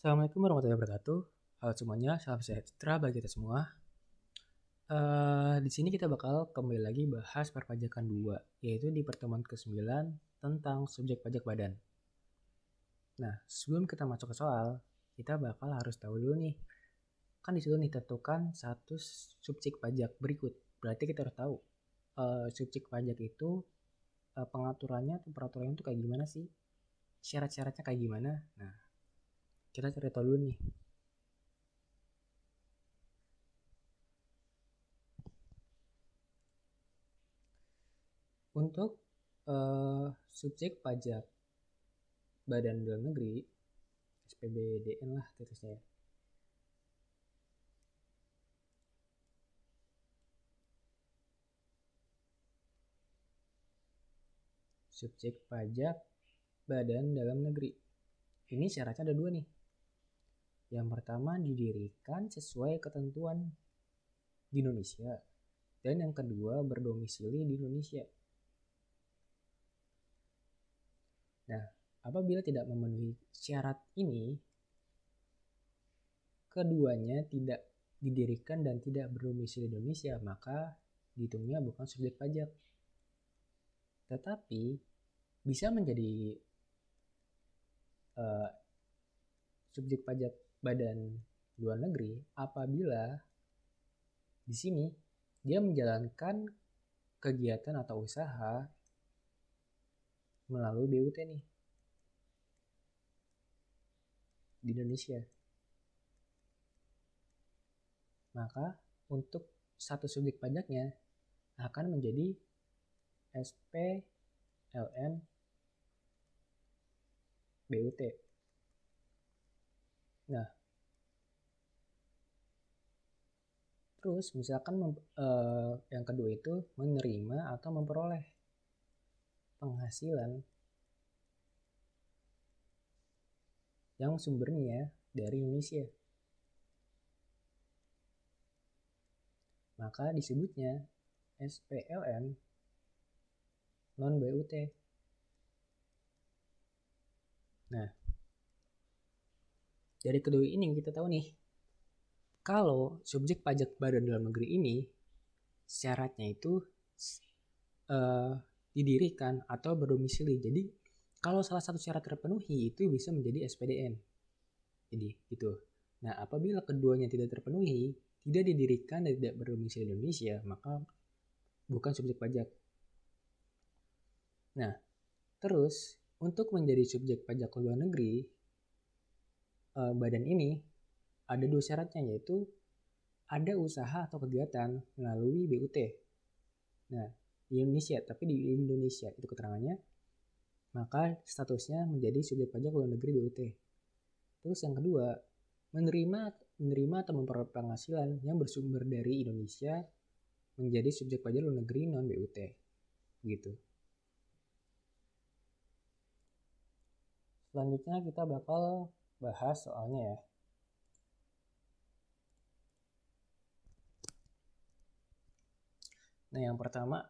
Assalamualaikum warahmatullahi wabarakatuh. Halo semuanya, salam sejahtera bagi kita semua. Di sini kita bakal kembali lagi bahas perpajakan 2, yaitu di pertemuan ke-9 tentang subjek pajak badan. Nah, sebelum kita masuk ke soal, kita bakal harus tahu dulu nih. Kan disitu nih tentukan satu subjek pajak berikut. Berarti kita harus tahu subjek pajak itu pengaturannya atau peraturannya itu kayak gimana sih? Syarat-syaratnya kayak gimana? Nah, kita cari tahu dulu nih. Untuk subjek pajak Badan Dalam Negeri, SPBDN lah terusnya. Subjek pajak Badan Dalam Negeri. Ini syaratnya ada dua nih. Yang pertama didirikan sesuai ketentuan di Indonesia. Dan yang kedua berdomisili di Indonesia. Nah, apabila tidak memenuhi syarat ini, keduanya tidak didirikan dan tidak berdomisili di Indonesia, maka dihitungnya bukan subjek pajak. Tetapi bisa menjadi uh, subjek pajak badan luar negeri apabila di sini dia menjalankan kegiatan atau usaha melalui BUT nih di Indonesia. Maka untuk satu subjek pajaknya akan menjadi SPLN BUT. Nah, terus misalkan yang kedua itu menerima atau memperoleh penghasilan yang sumbernya dari Indonesia, maka disebutnya SPLN non BUT. Nah, dari kedua ini kita tahu nih, kalau subjek pajak badan dalam negeri ini syaratnya itu uh, didirikan atau berdomisili. Jadi kalau salah satu syarat terpenuhi itu bisa menjadi SPDN. Jadi gitu. Nah, apabila keduanya tidak terpenuhi, tidak didirikan dan tidak berdomisili di Indonesia, maka bukan subjek pajak. Nah, terus untuk menjadi subjek pajak luar negeri, badan ini ada dua syaratnya, yaitu ada usaha atau kegiatan melalui BUT. Nah, di Indonesia, tapi di Indonesia itu keterangannya, maka statusnya menjadi subjek pajak luar negeri BUT. Terus yang kedua, menerima atau memperoleh penghasilan yang bersumber dari Indonesia menjadi subjek pajak luar negeri non BUT. Gitu. Selanjutnya kita bakal bahas soalnya ya. Nah, yang pertama,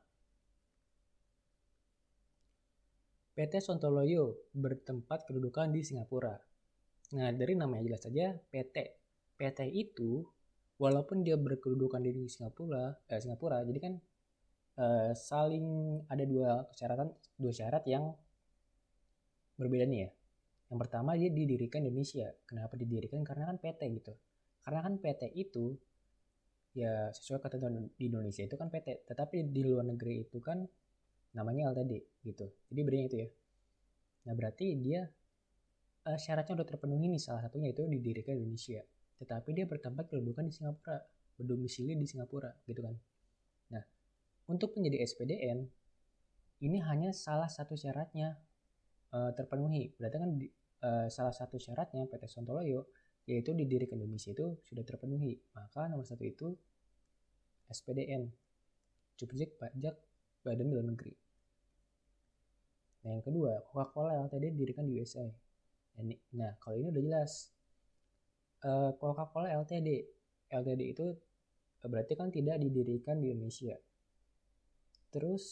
PT Sontoloyo bertempat kedudukan di Singapura. Nah, dari namanya jelas saja PT. PT itu walaupun dia berkedudukan di Singapura, jadi kan saling ada dua syarat yang berbeda nih ya. Yang pertama dia didirikan di Indonesia. Kenapa didirikan? Karena kan PT gitu. Karena kan PT itu ya sesuai ketentuan di Indonesia itu kan PT, tetapi di luar negeri itu kan namanya LTD gitu. Jadi bedanya itu ya. Nah, berarti dia syaratnya udah terpenuhi nih, salah satunya itu didirikan di Indonesia. Tetapi dia bertempat kedudukan di Singapura, berdomisili di Singapura gitu kan. Nah, untuk menjadi SPDN ini hanya salah satu syaratnya terpenuhi. Berarti kan salah satu syaratnya PT Sontoloyo yaitu didirikan di Indonesia itu sudah terpenuhi. Maka nomor satu itu SPDN, subjek pajak badan dalam negeri. Nah, yang kedua, Coca-Cola Ltd didirikan di USA. Nah, kalau ini udah jelas. Coca-Cola Ltd. Ltd itu berarti kan tidak didirikan di Indonesia. Terus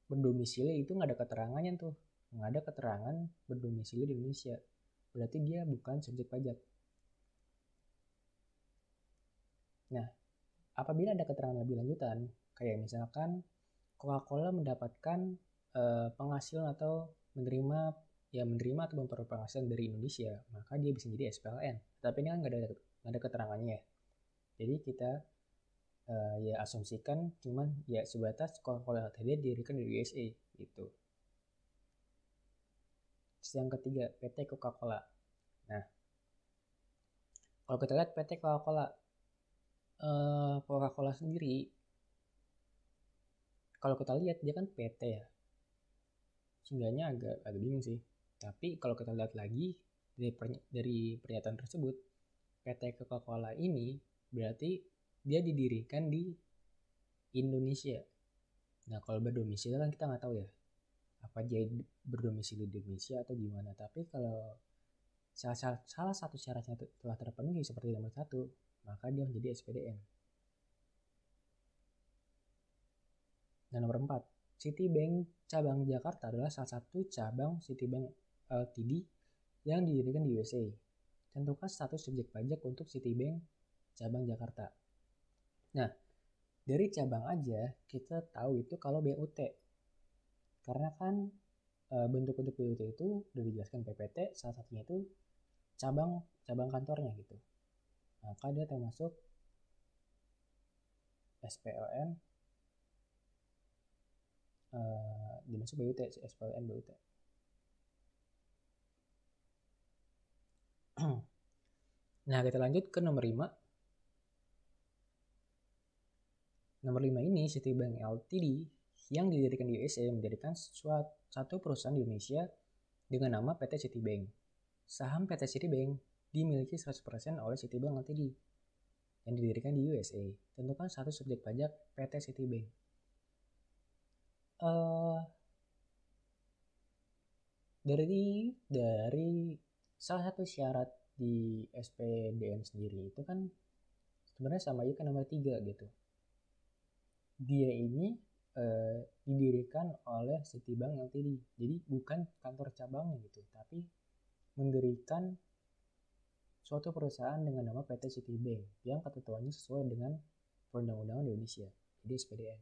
berdomisili itu nggak ada keterangannya tuh. Nggak ada keterangan berdomisili di Indonesia. berarti dia bukan subjek pajak. Nah, apabila ada keterangan lebih lanjutan, kayak misalkan Coca-Cola mendapatkan penghasilan atau menerima atau memperoleh penghasilan dari Indonesia, maka dia bisa jadi SPLN. Tapi ini kan nggak ada keterangannya ya. Jadi kita ya asumsikan cuman ya sebatas Coca-Cola Ltd didirikan di USA gitu. Terus yang ketiga, PT Coca-Cola. Nah, kalau kita lihat PT Coca-Cola sendiri, kalau kita lihat dia kan PT ya, sehingga agak bingung sih. Tapi kalau kita lihat lagi dari pernyataan tersebut, PT Coca-Cola ini berarti dia didirikan di Indonesia. Nah, kalau berdomisili kan kita nggak tahu ya, apa dia berdomisili di Indonesia atau gimana. Tapi kalau salah satu syaratnya telah terpenuhi seperti nomor 1, maka dia menjadi SPDN. Nah, nomor 4, Citibank cabang Jakarta adalah salah satu cabang Citibank Ltd yang didirikan di USA. Tentukan status subjek pajak untuk Citibank cabang Jakarta. Nah, dari cabang aja kita tahu itu kalau BUT. Karena kan bentuk-bentuk BUT itu udah dijelaskan PPT, salah satunya itu cabang kantornya gitu. Maka dia termasuk SPLN, dimasuk BUT, SPLN BUT. Nah, kita lanjut ke nomor 5. Nomor 5 ini Citibank Ltd yang didirikan di USA mendirikan satu perusahaan di Indonesia dengan nama PT Citibank. Saham PT Citibank dimiliki 100% oleh Citibank Ltd yang didirikan di USA. Tentukan status subjek pajak PT Citibank. Dari salah satu syarat di SPDN sendiri itu kan sebenarnya sama aja kan nomor 3 gitu. Dia ini didirikan oleh Citibank Ltd. Jadi bukan kantor cabangnya gitu, tapi mendirikan suatu perusahaan dengan nama PT Citibank yang ketentuannya sesuai dengan perundang-undangan Indonesia. Jadi SPDN.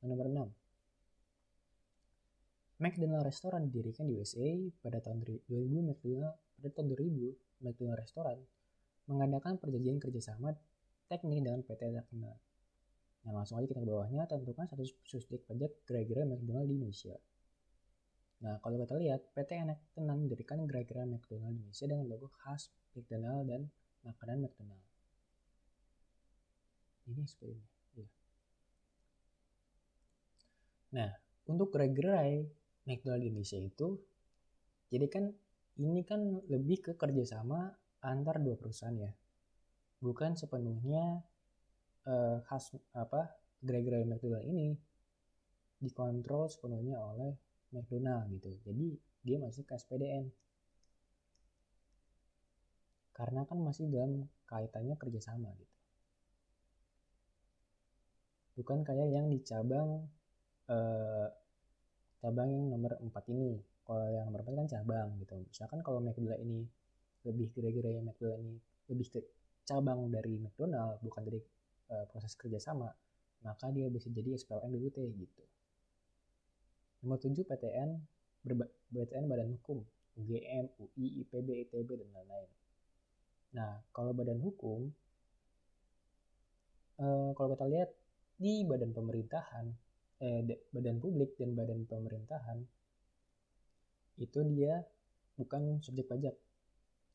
Nomor 6. McDonald Restaurant didirikan di USA pada tahun 2000. McDonald Restaurant mengadakan perjanjian kerjasama teknik dengan PT terkenal. Nah, langsung aja kita ke bawahnya, tentukan status subjek pajak gerai-gerai McDonald di Indonesia. Nah, kalau kita lihat, PT McDonald mendirikan gerai-gerai McDonald di Indonesia dengan logo khas McDonald dan makanan McDonald. Ini seperti ini. Ya. Nah, untuk gerai-gerai McDonald di Indonesia itu, jadi kan ini kan lebih ke kerjasama antar dua perusahaan ya, bukan sepenuhnya khas gerai-gerai McDonald ini dikontrol sepenuhnya oleh McDonald gitu. Jadi dia masuk ke SPDN karena kan masih dalam kaitannya kerjasama gitu. Bukan kayak yang di cabang yang nomor 4 ini. Kalau yang nomor 4 kan cabang gitu. Misalkan kalau McDonald ini lebih gerai-gerai McDonald ini lebih ke cabang dari McDonald, bukan dari proses kerjasama, maka dia bisa jadi SPLN BUT gitu. Nomor 7, BTN Badan Hukum, UGM, UI, IPB, ITB, dan lain-lain. Nah, kalau badan hukum, kalau kita lihat di badan pemerintahan, badan publik dan badan pemerintahan, itu dia bukan subjek pajak.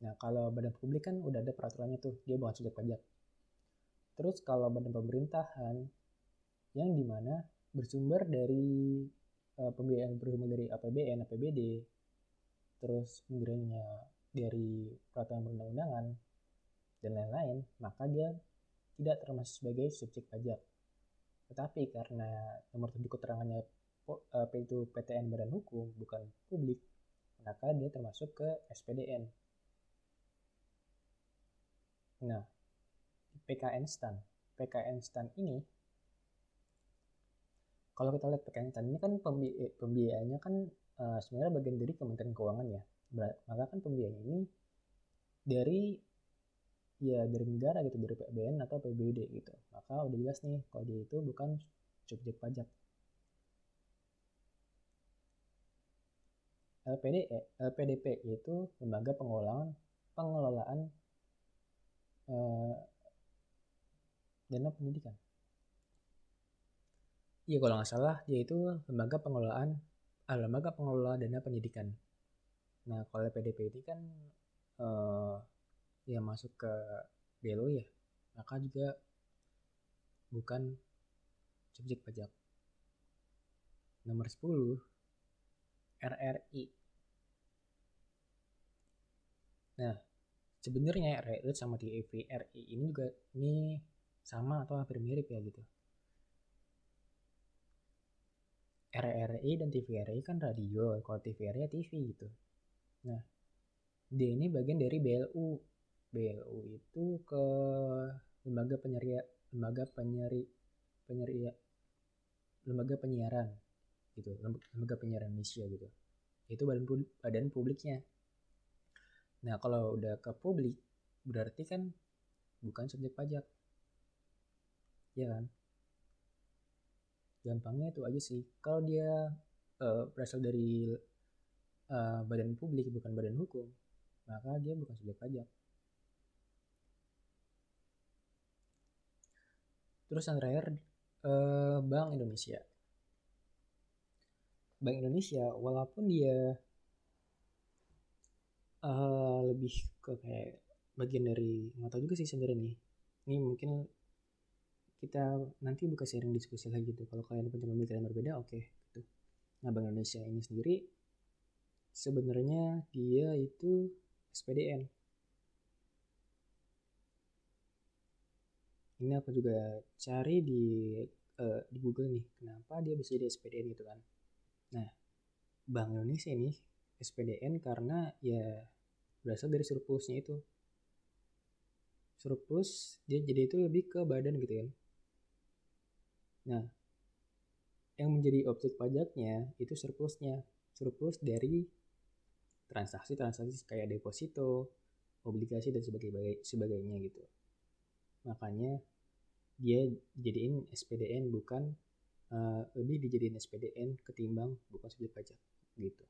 Nah, kalau badan publik kan udah ada peraturannya tuh, dia bukan subjek pajak. Terus kalau badan pemerintahan, yang dimana bersumber dari pembiayaan bersumber dari APBN, APBD, terus pemberiannya dari peraturan perundang-undangan, dan lain-lain, maka dia tidak termasuk sebagai subjek pajak. Tetapi karena nomor 7 keterangannya itu PTN Badan Hukum, bukan publik, maka dia termasuk ke SPDN. Nah, PKN STAN. PKN STAN ini, kalau kita lihat PKN STAN ini kan pembiayaannya kan sebenarnya bagian dari Kementerian Keuangan ya. Maka kan pembiayaan ini dari dari negara gitu, dari PBN atau PBD gitu. Maka udah jelas nih kalau dia itu bukan subjek pajak. LPDP yaitu Lembaga Pengelolaan eh, Dana Pendidikan. Iya kalau nggak salah dia itu lembaga pengelola dana pendidikan. Nah kalau LPDP ini kan eh, ya masuk ke BLO ya, maka juga bukan subjek pajak. Nomor 10, RRI. Nah, sebenarnya RRI sama TVRI ini juga sama atau hampir mirip ya gitu. RRI dan TVRI kan radio, kalau TVRI ya TV gitu. Nah, dia ini bagian dari BLU. BLU itu ke lembaga penyeria, lembaga penyeri, penyeria, lembaga penyiaran gitu, lembaga penyiaran Indonesia gitu. Itu badan publiknya. Nah, kalau udah ke publik berarti kan bukan subjek pajak, ya kan? Gampangnya itu aja sih. Kalau dia berasal dari badan publik bukan badan hukum, maka dia bukan subjek pajak. Terus yang terakhir, Bank Indonesia. Bank Indonesia walaupun dia lebih ke kayak bagian dari, nggak tahu juga sih sebenarnya nih. Ini mungkin kita nanti buka sharing diskusi lagi gitu. Kalau kalian punya pemikiran berbeda, oke. Gitu. Nah, Bank Indonesia ini sendiri sebenarnya dia itu SPDN. Ini aku juga cari di Google nih, kenapa dia bisa jadi SPDN gitu kan. Nah, Bank Indonesia ini SPDN karena ya berasal dari surplusnya itu. Surplus dia jadi itu lebih ke badan gitu kan. Nah, yang menjadi objek pajaknya itu surplusnya. Surplus dari transaksi-transaksi kayak deposito, obligasi dan sebagainya gitu. Makanya dia dijadiin SPDN bukan lebih dijadiin SPDN ketimbang bukan subjek pajak gitu.